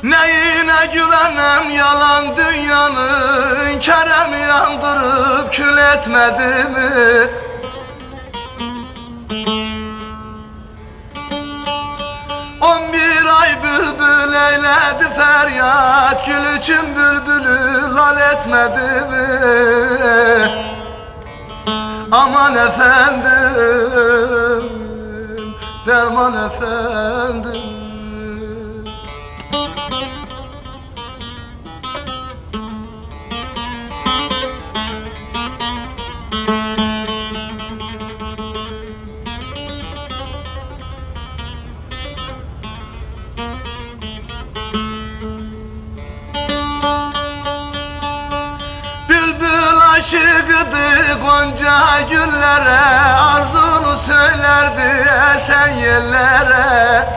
Neyine güvenem yalan dünyanın, Kerem yandırıp kül etmedi mi? 11 ay bülbül eyledi feryat, Gül için bülbülü lal etmedi mi? Aman efendim, derman efendim. Bülbül aşıkıdı gonca güllere, Arzunu söylerdi esen yerlere.